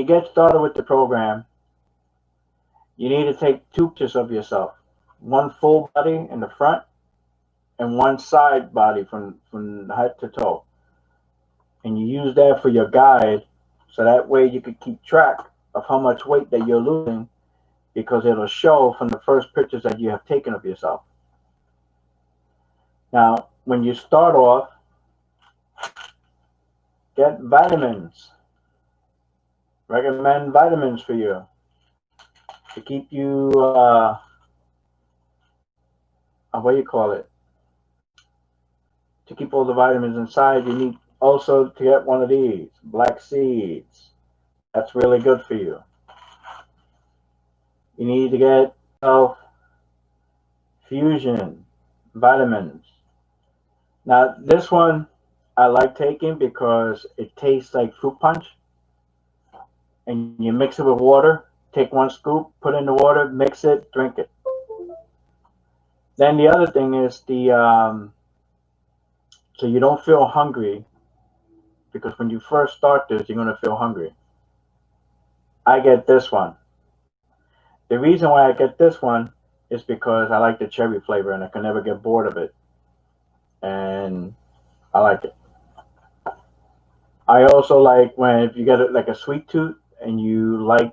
you get started with the program, you need to take 2 pictures of yourself. One full body in the front and one side body from head to toe. And you use that for your guide, so that way you can keep track of how much weight that you're losing, because it'll show from the first pictures that you have taken of yourself. Now, when you start off, get vitamins. Recommend vitamins for you to keep you, what do you call it? To keep all the vitamins inside, you need also to get one of these, black seeds. That's really good for you. You need to get yourself fusion vitamins. Now, this one I like taking because it tastes like fruit punch. And you mix it with water. Take 1 scoop, put it in the water, mix it, drink it. Then the other thing is so you don't feel hungry, because when you first start this, you're going to feel hungry. I get this one. The reason why I get this one is because I like the cherry flavor and I can never get bored of it. And I like it. I also like when, if you get it like a sweet tooth and you like,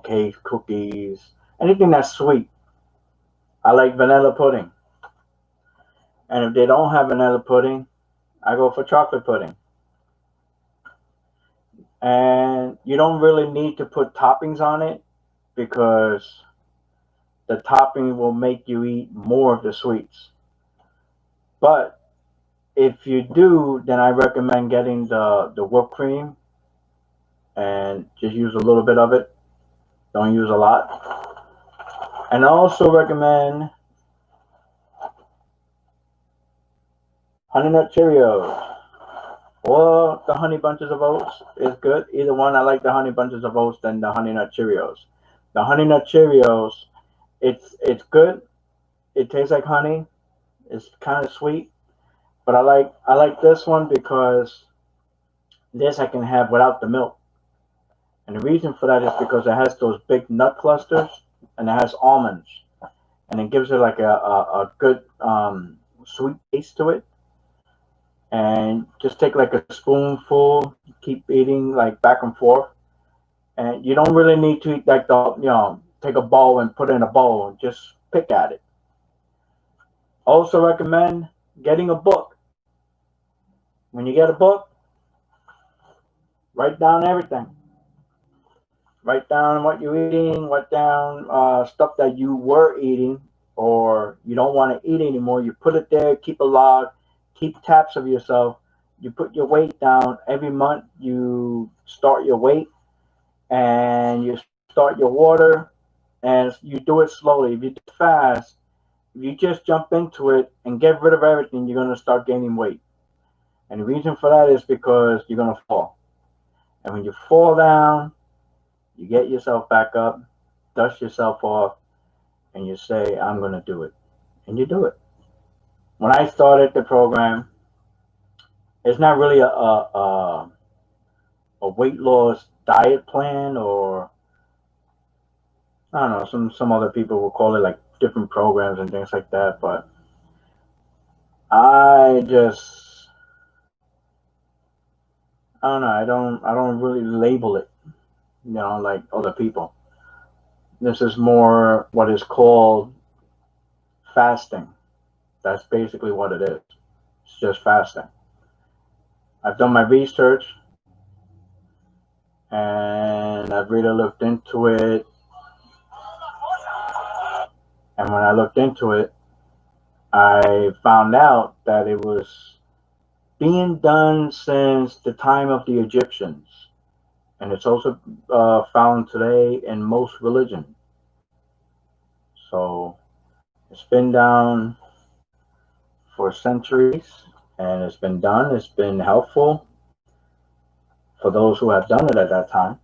cake, cookies, anything that's sweet. I like vanilla pudding. And if they don't have vanilla pudding, I go for chocolate pudding. And you don't really need to put toppings on it, because the topping will make you eat more of the sweets. But if you do, then I recommend getting the whipped cream and just use a little bit of it. Don't use a lot. And I also recommend Honey Nut Cheerios or the Honey Bunches of Oats is good. Either one. I like the Honey Bunches of Oats than the Honey Nut Cheerios. The Honey Nut Cheerios, it's good. It tastes like honey. It's kind of sweet, but I like this one because this I can have without the milk. And the reason for that is because it has those big nut clusters and it has almonds, and it gives it like a good sweet taste to it. And just take like a spoonful, keep eating like back and forth. And you don't really need to eat like take a bowl and put it in a bowl and just pick at it. Also recommend getting a book. When you get a book, write down everything. Write down what you're eating, write down stuff that you were eating or you don't want to eat anymore. You put it there, keep a log, keep tabs of yourself. You put your weight down every month. You start your weight and you start your water, and you do it slowly. If you do it fast, if you just jump into it and get rid of everything, you're going to start gaining weight. And the reason for that is because you're going to fall. And when you fall down, you get yourself back up, dust yourself off, and you say, I'm going to do it. And you do it. When I started the program, it's not really a weight loss diet plan, or I don't know, some other people will call it like different programs and things like that, but I don't know, I don't really label it, like other people. This is more what is called fasting. That's basically what it is. It's just fasting. I've done my research and I've really looked into it. And when I looked into it, I found out that it was being done since the time of the Egyptians. And it's also found today in most religions. So it's been down for centuries, and it's been done. It's been helpful for those who have done it at that time.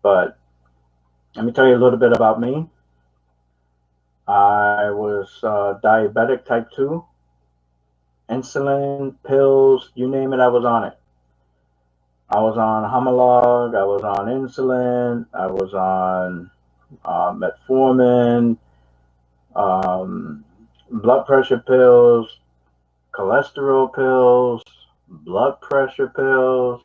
But let me tell you a little bit about me. I was diabetic type 2. Insulin, pills, you name it, I was on it. I was on Humalog, I was on insulin, I was on metformin, um, blood pressure pills, cholesterol pills, blood pressure pills.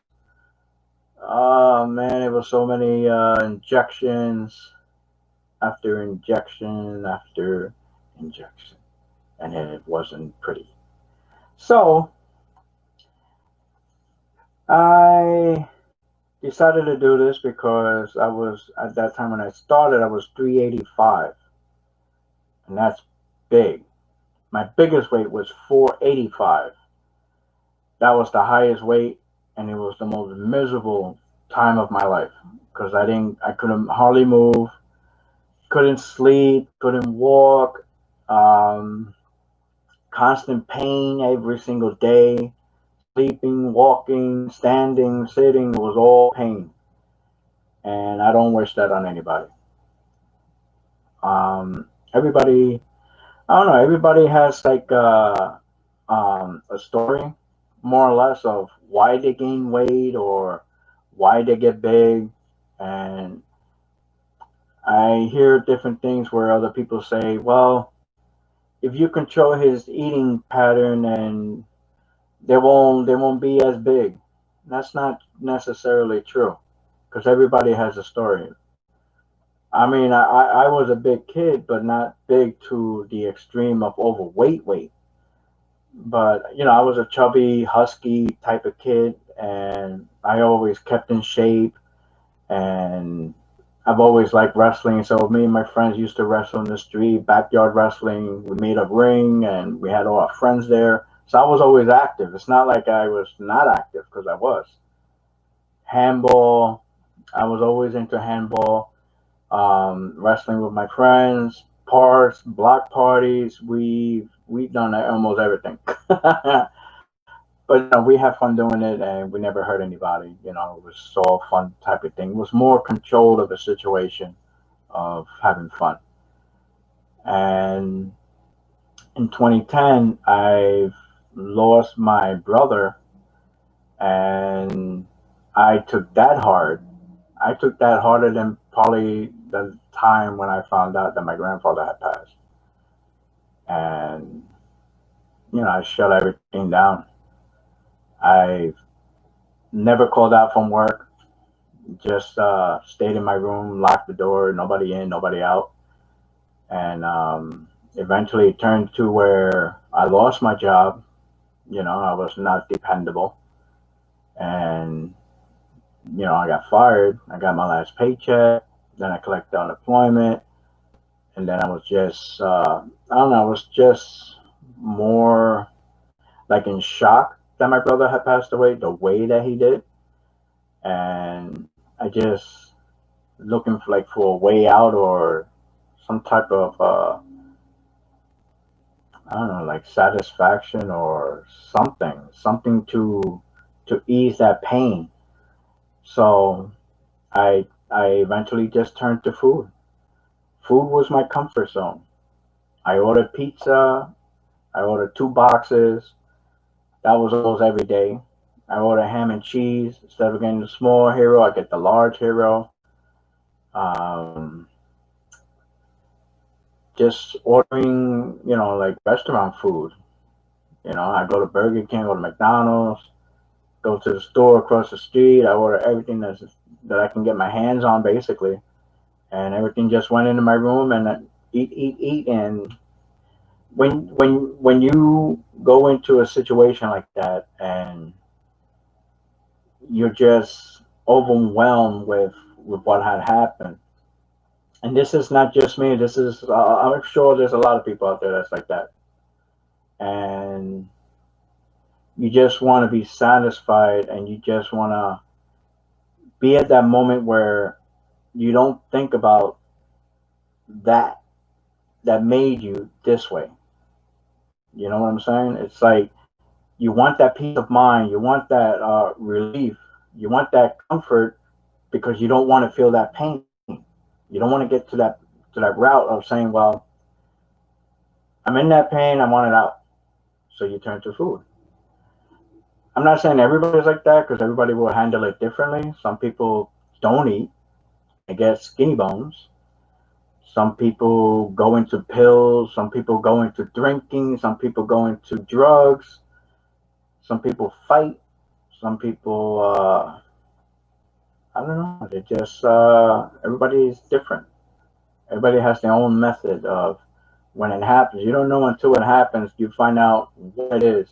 Oh man, it was so many injections after injection after injection, and it wasn't pretty. So I decided to do this because I was at that time when I started, I was 385, and that's big. My biggest weight was 485. That was the highest weight, and it was the most miserable time of my life because I couldn't hardly move, couldn't sleep, couldn't walk, um, constant pain every single day. Sleeping, walking, standing, sitting was all pain, and I don't wish that on anybody. Everybody, I don't know. Everybody has like a story, more or less, of why they gain weight or why they get big, and I hear different things where other people say, "Well, if you control his eating pattern, and they won't be as big." That's not necessarily true because everybody has a story. I mean, I was a big kid, but not big to the extreme of overweight weight. But, I was a chubby, husky type of kid, and I always kept in shape, and I've always liked wrestling. So me and my friends used to wrestle in the street, backyard wrestling. We made a ring, and we had all our friends there. So I was always active. It's not like I was not active because I was. Handball, I was always into handball. Wrestling with my friends, parks, block parties. We've done almost everything. But we had fun doing it, and we never hurt anybody. It was so fun type of thing. It was more control of the situation of having fun. And in 2010, I lost my brother, and I took that hard. I took that harder than probably the time when I found out that my grandfather had passed. And, I shut everything down. I never called out from work, just stayed in my room, locked the door, nobody in, nobody out. And eventually it turned to where I lost my job. I was not dependable. And, I got fired. I got my last paycheck. Then I collected unemployment. And then I was just, I don't know, I was just more like in shock that my brother had passed away, the way that he did. And I just looking for a way out or some type of I don't know, like satisfaction or something to ease that pain. So I eventually just turned to food. Food was my comfort zone. I ordered pizza. I ordered 2 boxes. That was almost every day. I ordered ham and cheese. Instead of getting the small hero, I get the large hero. Um, just ordering, like restaurant food. I go to Burger King, go to McDonald's, go to the store across the street. I order everything that I can get my hands on, basically, and everything just went into my room and I eat, eat, eat. And when you go into a situation like that and you're just overwhelmed with what had happened, and this is not just me. This is I'm sure there's a lot of people out there that's like that, and you just want to be satisfied, and you just want to be at that moment where you don't think about that made you this way. You know what I'm saying? It's like you want that peace of mind, you want that relief, you want that comfort because you don't want to feel that pain. You don't want to get to that route of saying, "Well, I'm in that pain, I want it out." So you turn to food. I'm not saying everybody's like that because everybody will handle it differently. Some people don't eat and get skinny bones. Some people go into pills. Some people go into drinking. Some people go into drugs. Some people fight. Some people, I don't know. They just, everybody is different. Everybody has their own method of when it happens. You don't know until it happens. You find out what it is,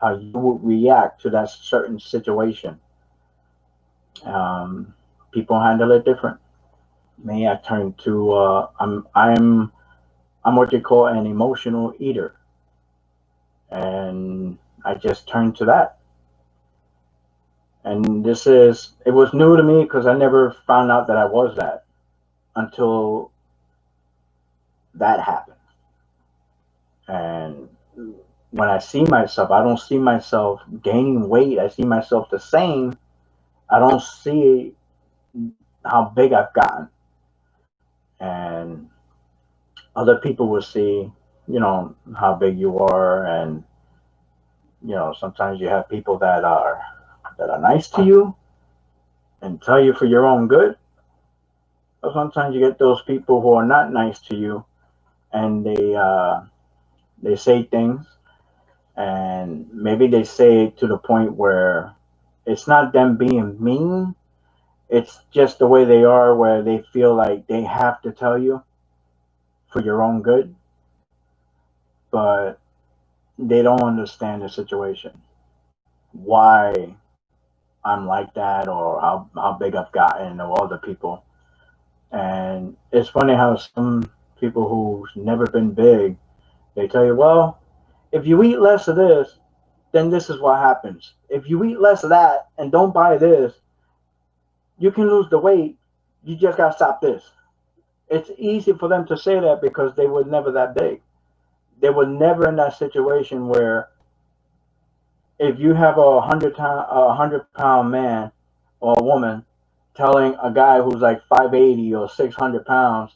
how you would react to that certain situation. Um, People handle it different. Me, I turn to, I'm what you call an emotional eater, and I just turned to that. And it was new to me because I never found out that I was that until that happened. And when I see myself, I don't see myself gaining weight. I see myself the same. I don't see how big I've gotten. And other people will see, how big you are. And, sometimes you have people that are nice to you and tell you for your own good. But sometimes you get those people who are not nice to you and they say things, and maybe they say it to the point where it's not them being mean. It's just the way they are, where they feel like they have to tell you for your own good, but they don't understand the situation, why I'm like that, or how big I've gotten, or other people. And it's funny how some people who's never been big, they tell you, well, if you eat less of this, then this is what happens. If you eat less of that and don't buy this, you can lose the weight. You just got to stop this. It's easy for them to say that because they were never that big. They were never in that situation where if you have a 100 pound man or a woman telling a guy who's like 580 or 600 pounds,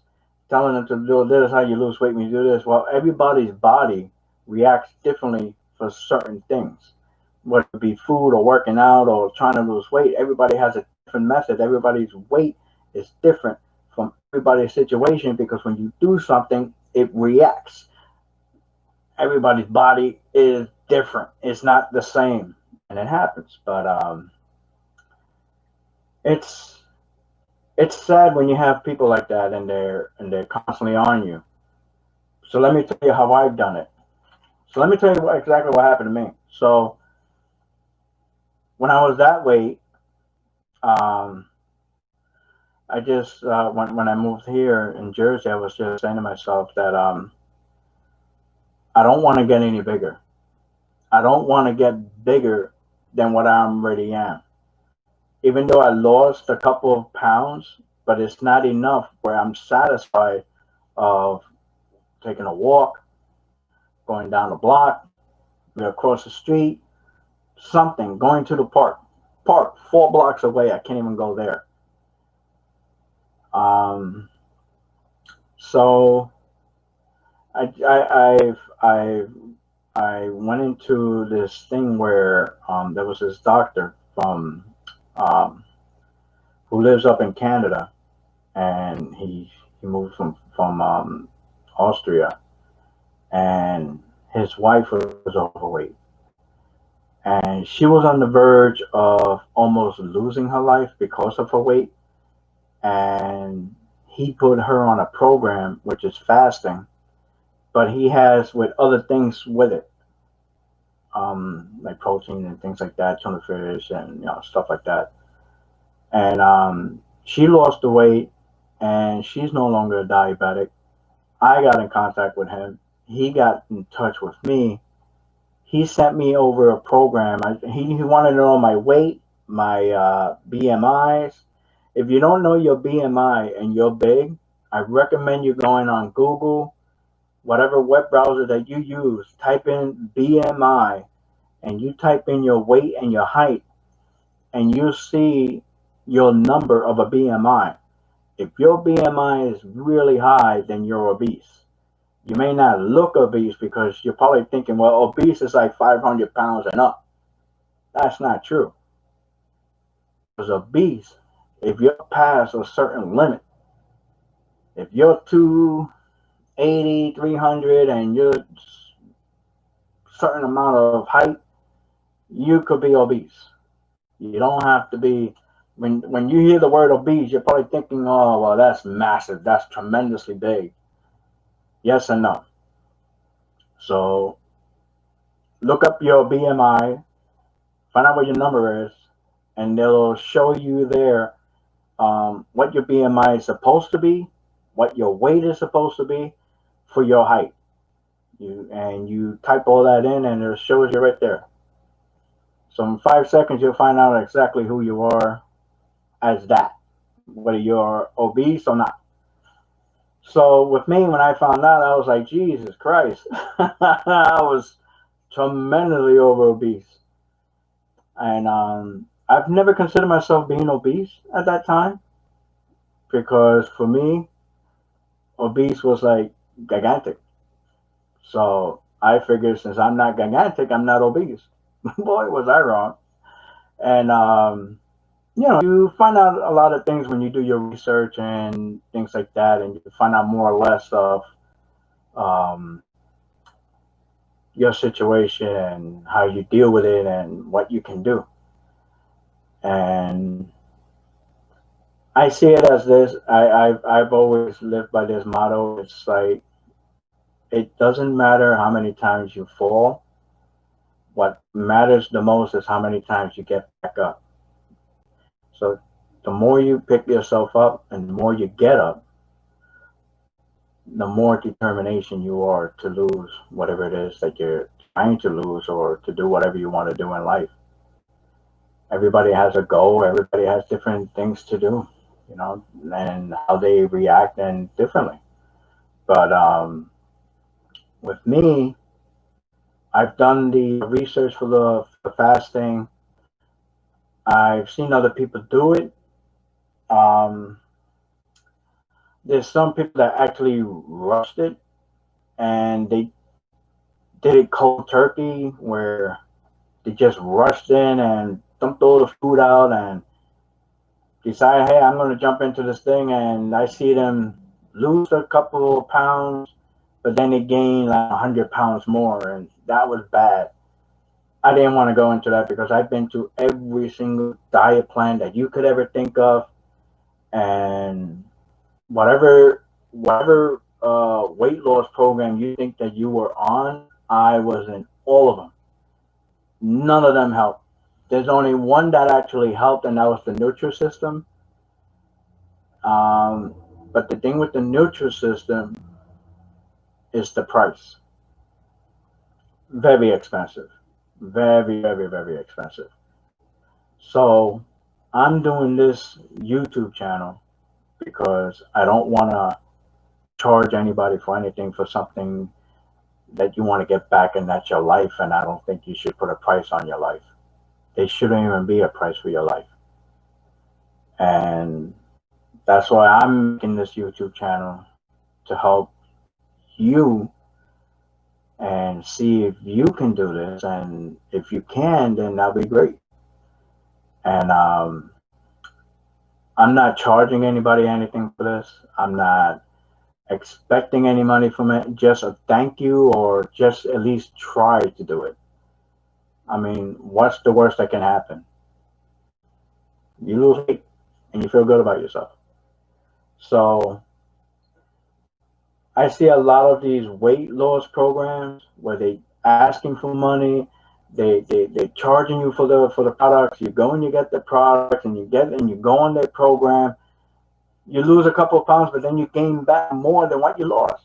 telling them to do this is how you lose weight when you do this. Well, everybody's body reacts differently for certain things, whether it be food or working out or trying to lose weight. Everybody has a different method. Everybody's weight is different from everybody's situation because when you do something, it reacts. Everybody's body is different. It's not the same, and it happens. But it's it's sad when you have people like that and they're constantly on you. So let me tell you how I've done it. So let me tell you exactly what happened to me. So when I was that weight, um, I just when I moved here in Jersey, I was just saying to myself that I don't want to get any bigger. I don't want to get bigger than what I already am. Even though I lost a couple of pounds, but it's not enough where I'm satisfied of taking a walk, going down the block, across the street, something, going to the park. Park 4 blocks away. I can't even go there. Um, so I I went into this thing where there was this doctor from um, who lives up in Canada, and he moved from Austria, and his wife was overweight, and she was on the verge of almost losing her life because of her weight, and he put her on a program which is fasting, but he has with other things with it, like protein and things like that, tuna fish and stuff like that. And she lost the weight, and she's no longer a diabetic. I got in contact with him. He got in touch with me. He sent me over a program. He wanted to know my weight, my BMIs. If you don't know your BMI and you're big, I recommend you going on Google, whatever web browser that you use, type in BMI, and you type in your weight and your height, and you see your number of a BMI. If your BMI is really high, then you're obese. You may not look obese because you're probably thinking, well, obese is like 500 pounds and up. That's not true. Because obese, if you're past a certain limit, if you're 280, 300, and you're a certain amount of height, you could be obese. You don't have to be. When you hear the word obese, you're probably thinking, oh, well, that's massive. That's tremendously big. Yes and no. So look up your BMI, find out what your number is, and they'll show you there what your BMI is supposed to be, what your weight is supposed to be for your height. You type all that in, and it shows you right there. So in 5 seconds, you'll find out exactly who you are as that, whether you're obese or not. So with me, when I found out, I was like, Jesus Christ, I was tremendously over obese, and I've never considered myself being obese at that time because for me, obese was like gigantic. So I figured since I'm not gigantic, I'm not obese. Boy, was I wrong. And you find out a lot of things when you do your research and things like that, and you find out more or less of um, your situation and how you deal with it and what you can do. And I see it as this. I've always lived by this motto. It's like it doesn't matter how many times you fall. What matters the most is how many times you get back up. So the more you pick yourself up and the more you get up, the more determination you are to lose whatever it is that you're trying to lose or to do whatever you want to do in life. Everybody has a goal, everybody has different things to do, and how they react and differently. But with me, I've done the research for the fasting. I've seen other people do it. Um, there's some people that actually rushed it and they did it cold turkey where they just rushed in and dumped all the food out and decided, hey, I'm going to jump into this thing. And I see them lose a couple of pounds, but then they gain like 100 pounds more. And that was bad. I didn't want to go into that because I've been to every single diet plan that you could ever think of. And whatever weight loss program you think that you were on, I was in all of them. None of them helped. There's only one that actually helped, and that was the Nutrisystem. Um, but the thing with the Nutrisystem is the price. Very expensive. Very, very, very expensive. So I'm doing this YouTube channel because I don't want to charge anybody for anything for something that you want to get back, and that's your life. And I don't think you should put a price on your life. There shouldn't even be a price for your life. And that's why I'm making this YouTube channel to help you and see if you can do this. And if you can, then that'll be great. And I'm not charging anybody anything for this. I'm not expecting any money from it. Just a thank you, or just at least try to do it. I mean, what's the worst that can happen? You lose weight and you feel good about yourself. So I see a lot of these weight loss programs where they asking for money. They charging you for the products. You go and you get the products and you go on their program. You lose a couple of pounds, but then you gain back more than what you lost.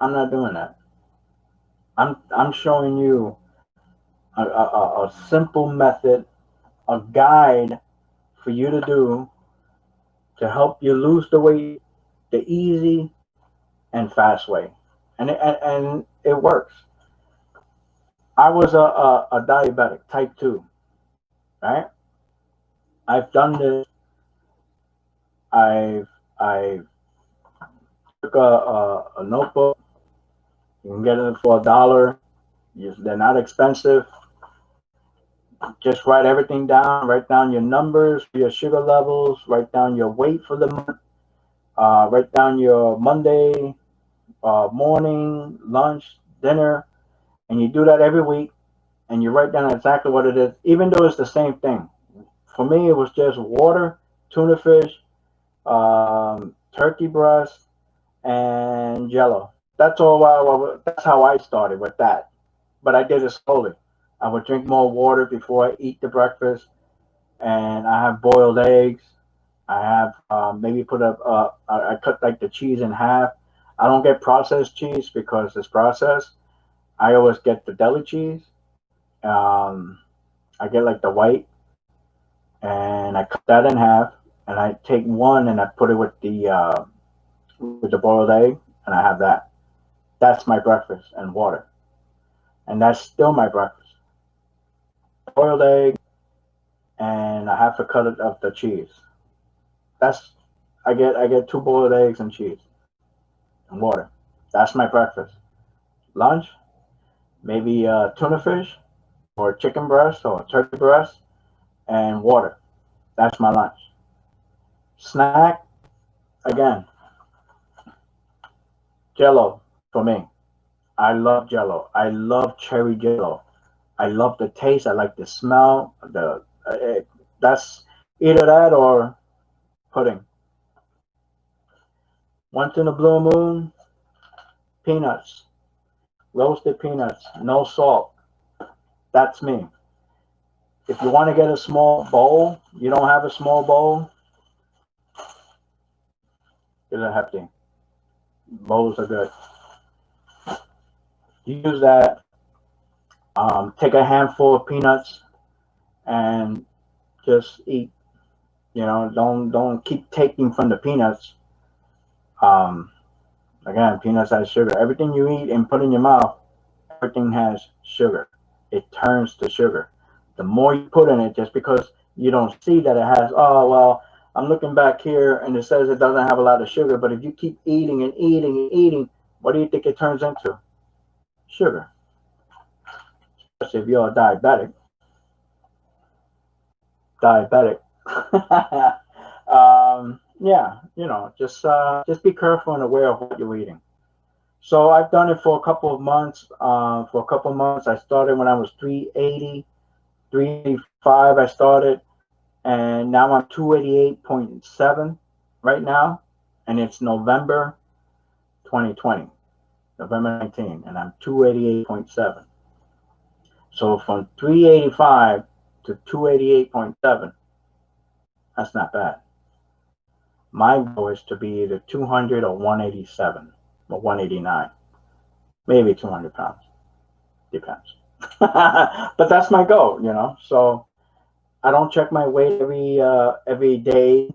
I'm not doing that. I'm showing you a simple method, a guide for you to do to help you lose the weight the easy and fast way, and it works. I was a diabetic, type 2, right? I've done this. I took a notebook. You can get it for $1. They're not expensive. Just write everything down. Write down your numbers, your sugar levels. Write down your weight for the month. Write down your Monday morning, lunch, dinner, and you do that every week. And you write down exactly what it is, even though it's the same thing. For me, it was just water, tuna fish, turkey breast, and Jello. That's all. That's how I started with that. But I did it slowly. I would drink more water before I eat the breakfast, and I have boiled eggs. I have maybe put up. I cut like the cheese in half. I don't get processed cheese because it's processed. I always get the deli cheese. Um, I get like the white, and I cut that in half, and I take one and I put it with the boiled egg, and I have that. That's my breakfast and water, and that's still my breakfast. Boiled egg and a half a cut of the cheese. That's I get two boiled eggs and cheese and water. That's my breakfast. Lunch, maybe tuna fish or chicken breast or turkey breast and water. That's my lunch. Snack, again, Jello for me. I love Jello. I love cherry Jello. I love the taste. I like the smell. That's either that or pudding. Once in a blue moon, peanuts, roasted peanuts, no salt. That's me. If you want to get a small bowl, you don't have a small bowl, get a hefty. Bowls are good. Use that. Take a handful of peanuts and just eat. Don't keep taking from the peanuts. Um, Again, peanuts has sugar. Everything you eat and put in your mouth, everything has sugar. It turns to sugar. The more you put in it, just because you don't see that it has, oh, well, I'm looking back here and it says it doesn't have a lot of sugar, but if you keep eating and eating and eating, what do you think it turns into? Sugar. Especially if you're a diabetic. Diabetic. Yeah, just be careful and aware of what you're eating. So I've done it for a couple of months. For a couple of months, I started when I was 380, 385. I started, and now I'm 288.7 right now, and it's November 2020, November 19, and I'm 288.7. So from 385 to 288.7, that's not bad. My goal is to be either 200 or 187 or 189, maybe 200 pounds, depends. But that's my goal. So I don't check my weight every day.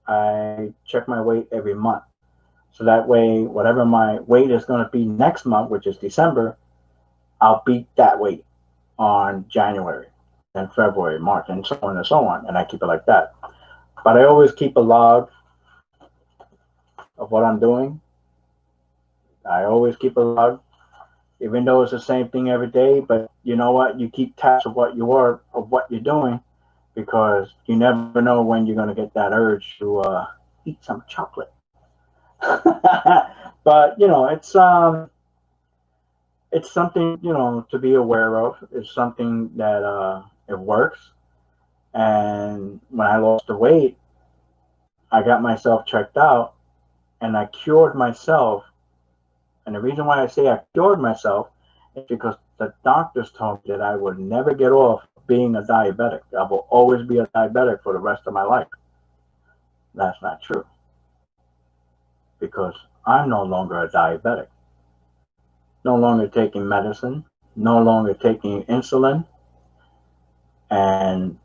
I check my weight every month. So that way, whatever my weight is going to be next month, which is December, I'll beat that weight on January and February, March, and so on and so on. And I keep it like that. But I always keep a log of what I'm doing. I always keep a log, even though it's the same thing every day. But you know what? You keep tabs of what you're doing, because you never know when you're going to get that urge to eat some chocolate. But it's something to be aware of. It's something that it works. And when I lost the weight, I got myself checked out, and I cured myself. And the reason why I say I cured myself is because the doctors told me that I would never get off being a diabetic. I will always be a diabetic for the rest of my life. That's not true, because I'm no longer a diabetic. No longer taking medicine, no longer taking insulin. And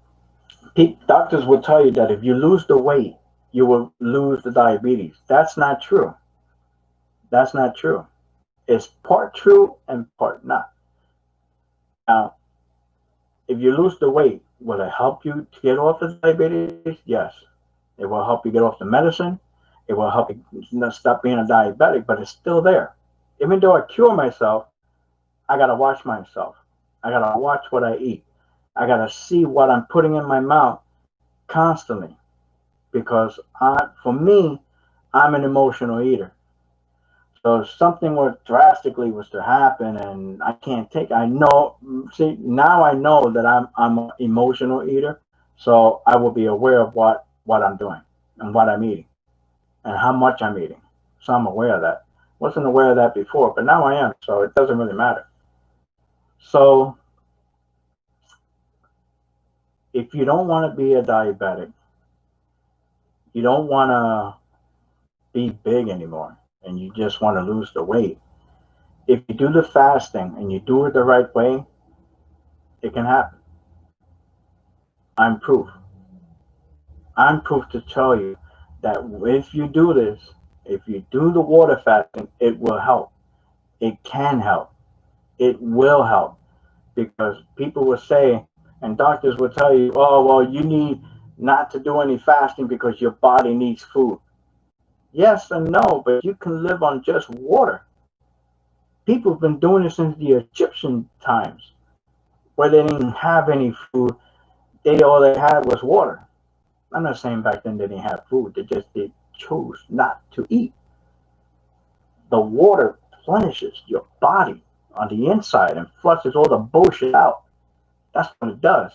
doctors will tell you that if you lose the weight, you will lose the diabetes. That's not true. That's not true. It's part true and part not. Now, if you lose the weight, will it help you to get off the diabetes? Yes. It will help you get off the medicine. It will help you not stop being a diabetic, but it's still there. Even though I cure myself, I gotta watch myself. I gotta watch what I eat. I gotta see what I'm putting in my mouth constantly, because for me, I'm an emotional eater. So if something were drastically was to happen and I can't take, I know. See, now I know that I'm an emotional eater, so I will be aware of what I'm doing and what I'm eating and how much I'm eating. So I'm aware of that. Wasn't aware of that before, but now I am. So it doesn't really matter. So if you don't want to be a diabetic, you don't want to be big anymore, and you just want to lose the weight. If you do the fasting and you do it the right way, it can happen. I'm proof. I'm proof to tell you that if you do this, if you do the water fasting, it will help. It can help. It will help, because people will say, and doctors will tell you, oh, well, you need not to do any fasting because your body needs food. Yes and no, but you can live on just water. People have been doing it since the Egyptian times, where they didn't have any food. All they had was water. I'm not saying back then they didn't have food. They chose not to eat. The water replenishes your body on the inside and flushes all the bullshit out. That's what it does.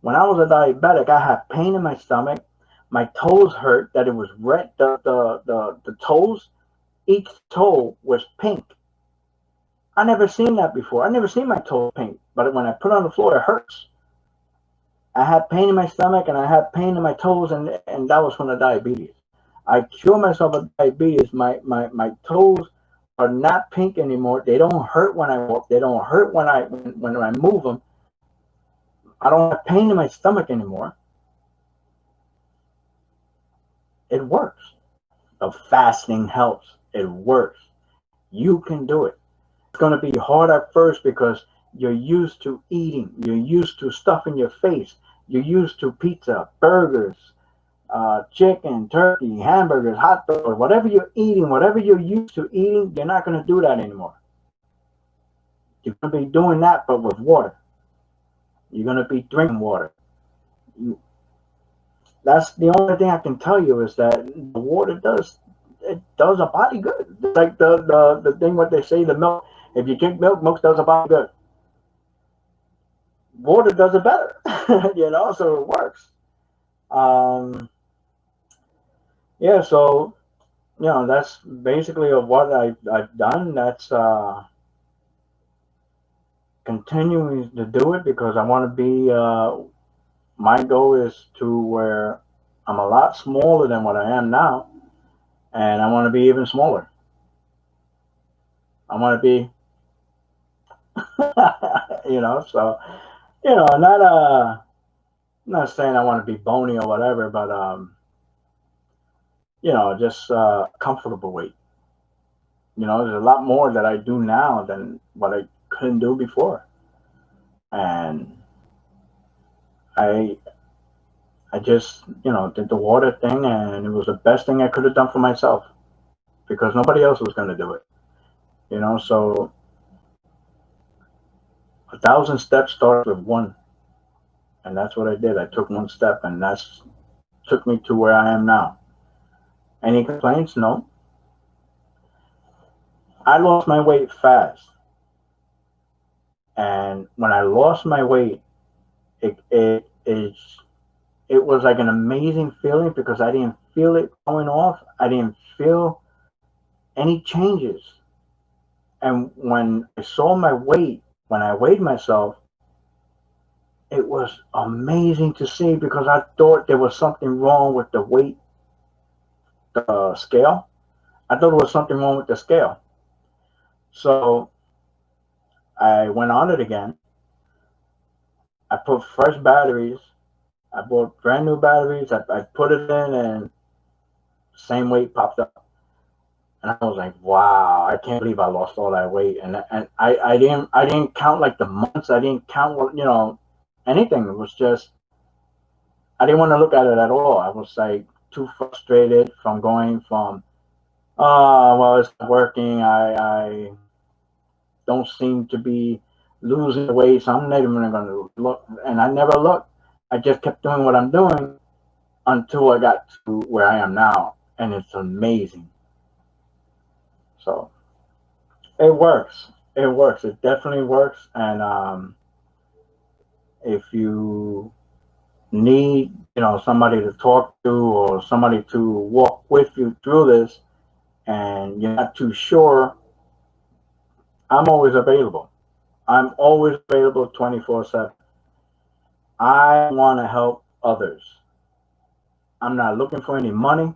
When I was a diabetic, I had pain in my stomach. My toes hurt. That it was red. The toes. Each toe was pink. I never seen that before. I never seen my toes pink. But when I put it on the floor, it hurts. I had pain in my stomach and I had pain in my toes, and that was from the diabetes. I cured myself of diabetes. My toes are not pink anymore. They don't hurt when I walk. They don't hurt when I move them. I don't have pain in my stomach anymore. It works. The fasting helps. It works. You can do it. It's going to be hard at first because you're used to eating. You're used to stuff in your face. You're used to pizza, burgers, chicken, turkey, hamburgers, hot dogs, whatever you're eating, whatever you're used to eating, you're not going to do that anymore. You're going to be doing that, but with water. You're going to be drinking water. That's the only thing I can tell you, is that the water does a body good. It's like the thing what they say, the milk. If you drink milk, milk does a body good. Water does it better, so it works. Um, yeah, so that's basically of what I've done. That's continuing to do it because I want to be. My goal is to where I'm a lot smaller than what I am now, and I want to be even smaller. I want to be, so not I'm not saying I want to be bony or whatever, but just comfortable weight. There's a lot more that I do now than what I couldn't do before, and I I just did the water thing, and it was the best thing I could have done for myself because nobody else was going to do it. So 1,000 steps starts with one, and that's what I did. I took one step, and that's took me to where I am now. Any complaints? No. I lost my weight fast, and when I lost my weight, it was like an amazing feeling because I didn't feel it going off. I didn't feel any changes. And when I saw my weight, when I weighed myself, it was amazing to see because I thought there was something wrong with the weight, the scale. I thought there was something wrong with the scale. So I went on it again. I put fresh batteries. I bought brand new batteries. I put it in, and same weight popped up. And I was like, wow, I can't believe I lost all that weight. And I didn't count like the months. I didn't count anything. It was just I didn't want to look at it at all. I was like too frustrated from going from, oh, well, it's not working. don't seem to be losing weight, so I'm not even going to look. And I never looked. I just kept doing what I'm doing until I got to where I am now, and it's amazing. So it works. It works. It definitely works. And if you need, somebody to talk to or somebody to walk with you through this, and you're not too sure, I'm always available. I'm always available 24/7. I want to help others. I'm not looking for any money.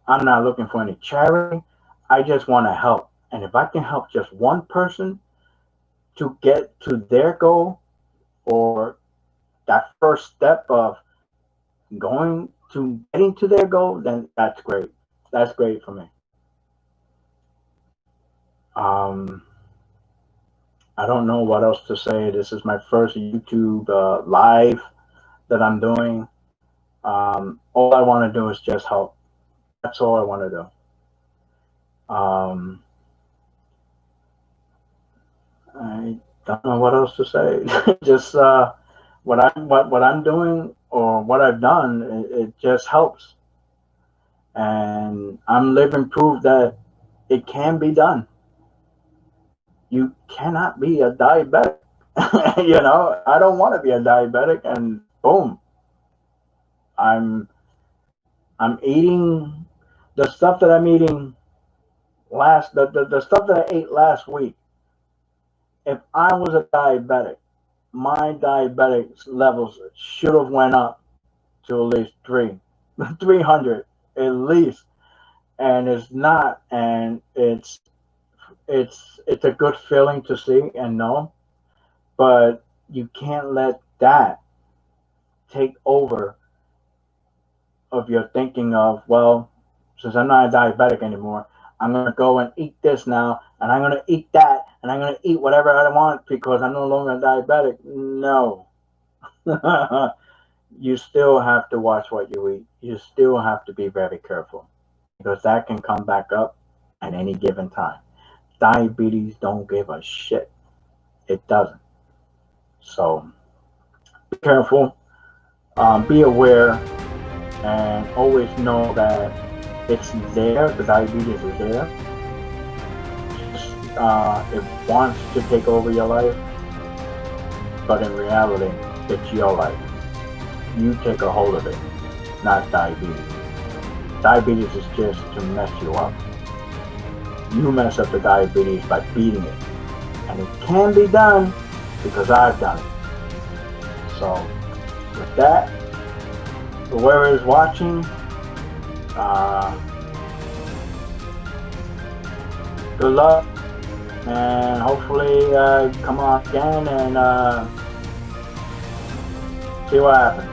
I'm not looking for any charity. I just want to help. And if I can help just one person to get to their goal, or that first step of getting to their goal, then that's great. That's great for me. I don't know what else to say. This is my first YouTube live that I'm doing. All I want to do is just help. That's all I want to do. I don't know what else to say. Just what I'm doing or what I've done, it just helps, and I'm living proof that it can be done. You cannot be a diabetic. I don't want to be a diabetic, and boom, I'm eating the stuff that I'm eating the stuff that I ate last week. If I was a diabetic, my diabetic levels should have went up to at least 300 at least, and it's not, and it's a good feeling to see and know, but you can't let that take over of your thinking of, well, since I'm not a diabetic anymore, I'm going to go and eat this now, and I'm going to eat that, and I'm going to eat whatever I want because I'm no longer a diabetic. No. You still have to watch what you eat. You still have to be very careful, because that can come back up at any given time. Diabetes don't give a shit. It doesn't. So be careful, be aware, and always know that it's there. The diabetes is there. It wants to take over your life, but in reality, it's your life. You take a hold of it, not diabetes. Diabetes is just to mess you up. You mess up the diabetes by beating it. And it can be done because I've done it. So, with that, whoever is watching, good luck, and hopefully come on again and see what happens.